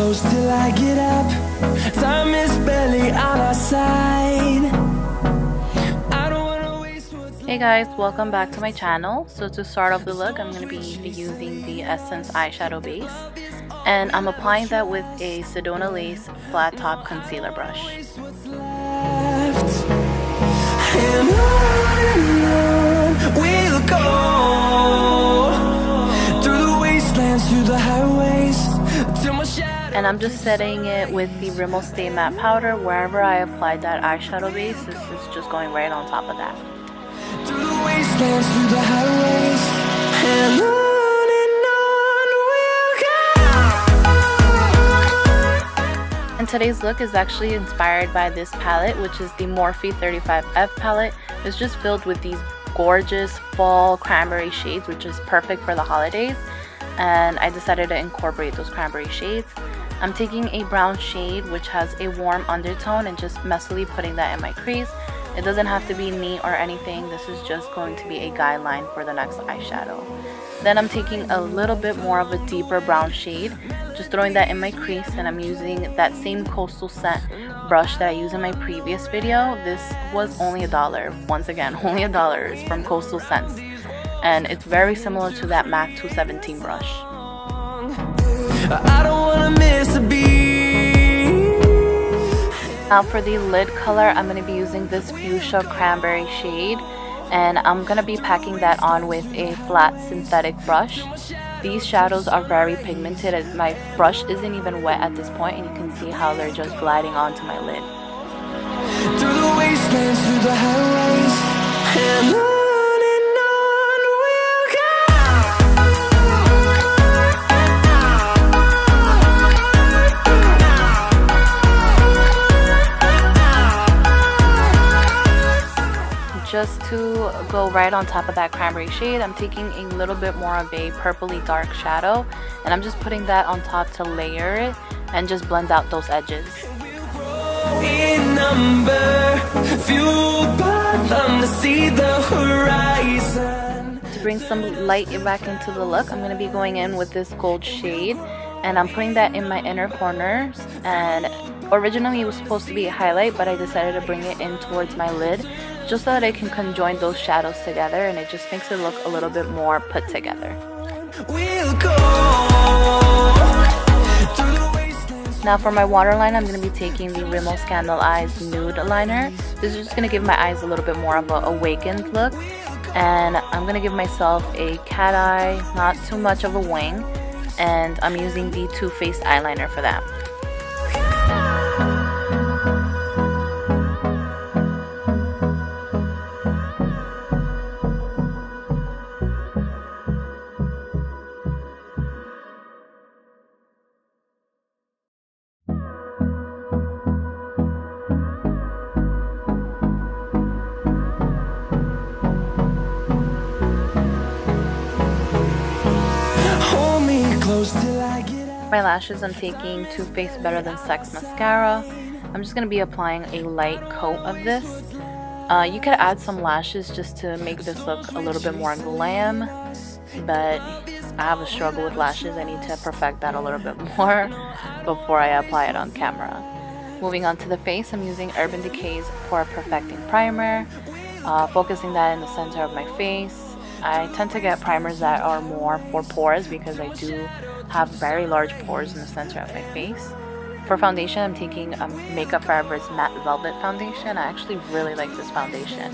close till I get up. Time is barely on our side. I don't wanna waste what's left. Hey guys, welcome back to my channel. So to start off the look, I'm going to be using the Essence eyeshadow base, and I'm applying that with a Sedona Lace flat top concealer brush. And on we'll go, through the wastelands, through the highways, till my shadow. And I'm just setting it with the Rimmel Stay Matte Powder. Wherever I applied that eyeshadow base, this is just going right on top of that. Through the wastelands, through the highways, and on we'll go. And today's look is actually inspired by this palette, which is the Morphe 35F palette. It's just filled with these gorgeous fall cranberry shades, which is perfect for the holidays. And I decided to incorporate those cranberry shades. I'm taking a brown shade which has a warm undertone and just messily putting that in my crease. It doesn't have to be neat or anything. This is just going to be a guideline for the next eyeshadow. Then I'm taking a little bit more of a deeper brown shade, just throwing that in my crease, and I'm using that same Coastal Scent brush that I used in my previous video. This was only $1. Once again, only $1. It's from Coastal Scents, and it's very similar to that MAC 217 brush. I don't wanna miss a beat. Now for the lid color, I'm going to be using this fuchsia cranberry shade, and I'm going to be packing that on with a flat synthetic brush. These shadows are very pigmented, as my brush isn't even wet at this point, and you can see how they're just gliding onto my lid. Through the wastelands, through the highways, and on we'll go. Just to go right on top of that cranberry shade, I'm taking a little bit more of a purpley dark shadow, and I'm just putting that on top to layer it and just blend out those edges. In number, fueled by them to see the horizon. To bring some light back into the look, I'm going to be going in with this gold shade, and I'm putting that in my inner corners. And originally it was supposed to be a highlight, but I decided to bring it in towards my lid just so that I can conjoin those shadows together, and it just makes it look a little bit more put together. We'll go. Now for my waterline, I'm going to be taking the Rimmel Scandel Eyes Nude Liner. This is just going to give my eyes a little bit more of an awakened look. And I'm going to give myself a cat eye, not too much of a wing. And I'm using the Too Faced eyeliner for that. My lashes, I'm taking Too Faced Better Than Sex mascara. I'm just going to be applying a light coat of this. You could add some lashes just to make this look a little bit more glam, but I have a struggle with lashes. I need to perfect that a little bit more before I apply it on camera. Moving on to the face, I'm using Urban Decay's Pore Perfecting Primer, focusing that in the center of my face. I tend to get primers that are more for pores because I do have very large pores in the center of my face. For foundation, I'm taking Makeup Forever's Matte Velvet Foundation. I actually really like this foundation.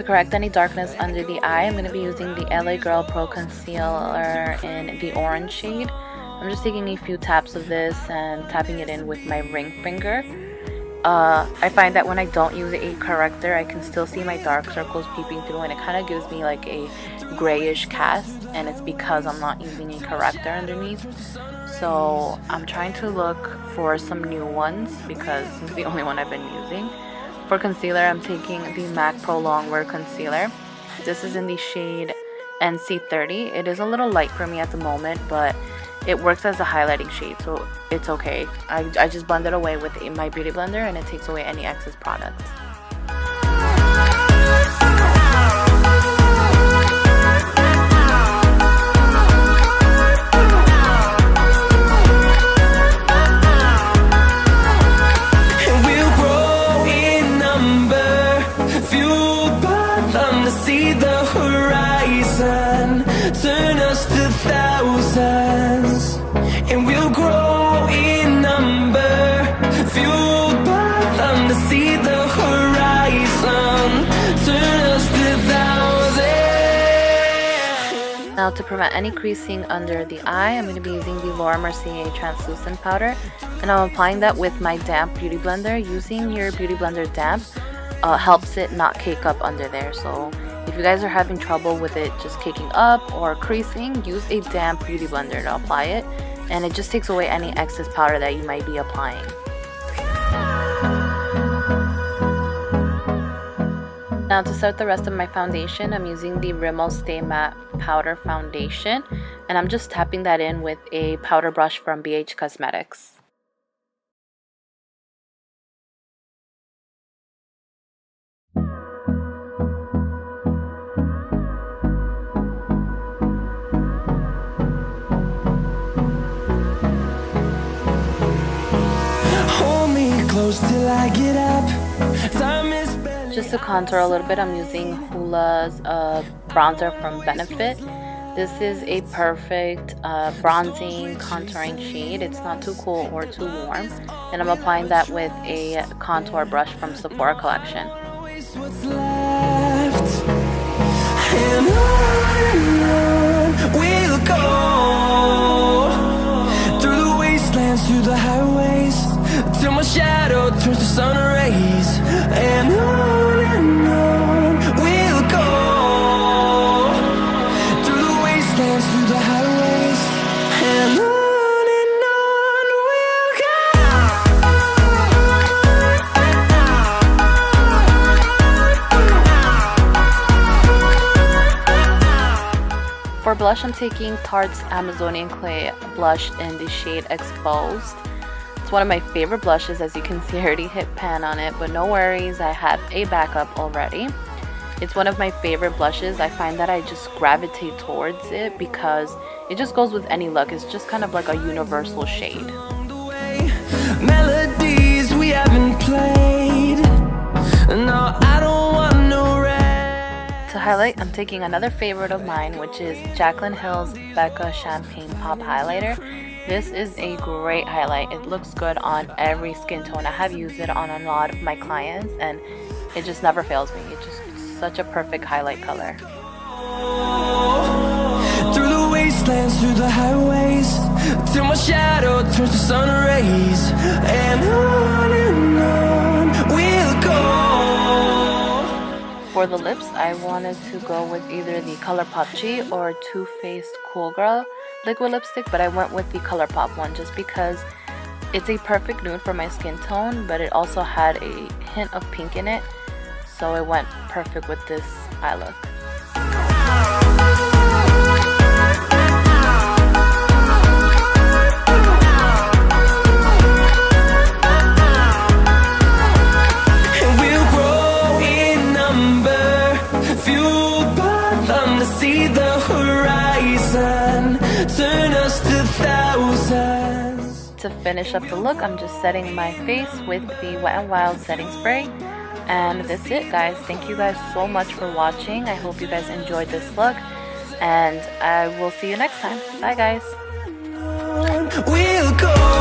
correct any darkness under the eye, I'm going to be using the LA Girl Pro Concealer in the orange shade. I'm just taking a few taps of this and tapping it in with my ring finger. I find that when I don't use a corrector, I can still see my dark circles peeping through, and it kind of gives me like a grayish cast, and it's because I'm not using a corrector underneath. So I'm trying to look for some new ones because it's the only one I've been using. For concealer, I'm taking the MAC Pro Longwear Concealer. This is in the shade NC30. It is a little light for me at the moment, but it works as a highlighting shade, so it's okay. I just blend it away with my beauty blender, and it takes away any excess product. See the horizon, turn us to thousands, and we'll grow in number, fueled by them to see the horizon, turn us to thousands. Now, to prevent any creasing under the eye, I'm going to be using the Mercier translucent powder, and I'm applying that with my damp beauty blender. Using your beauty blender damp helps it not cake up under there. So if you guys are having trouble with it just caking up or creasing, use a damp beauty blender to apply it, and it just takes away any excess powder that you might be applying. Now, to start the rest of my foundation, I'm using the Rimmel Stay Matte Powder Foundation, and I'm just tapping that in with a powder brush from BH Cosmetics. Till I get up. Just to contour a little bit, I'm using Hoola's bronzer from Benefit. This is a perfect bronzing contouring shade. It's not too cool or too warm, and I'm applying that with a contour brush from Sephora Collection. What's left, and on we'll go through the wastelands, through the highways, till my shadow turns to sun rays, and on we'll go through the wastelands, through the highways, and on we'll go. For blush, I'm taking Tarte's Amazonian Clay blush in the shade Exposed. It's one of my favorite blushes. As you can see, I already hit pan on it, but no worries, I have a backup already. It's one of my favorite blushes. I find that I just gravitate towards it because it just goes with any look. It's just kind of like a universal shade. Melodies we haven't played. No, I don't want no rest. To highlight, I'm taking another favorite of mine, which is Jaclyn Hill's Becca Champagne Pop Highlighter. This is a great highlight. It looks good on every skin tone. I have used it on a lot of my clients, and it just never fails me. It's such a perfect highlight color. Through the wastelands, through the highways, till my shadow turns to sun rays, and on we'll go. For the lips, I wanted to go with either the Colourpop G or Too Faced Cool Girl liquid lipstick, but I went with the Colourpop one just because it's a perfect nude for my skin tone, but it also had a hint of pink in it, so it went perfect with this eye look. And we'll grow in number, fueled by them to see the horizon, turn us to thousands. To finish up the look, I'm just setting my face with the Wet n Wild setting spray. And that's it, guys. Thank you guys so much for watching. I hope you guys enjoyed this look, and I will see you next time. Bye, guys. We'll go.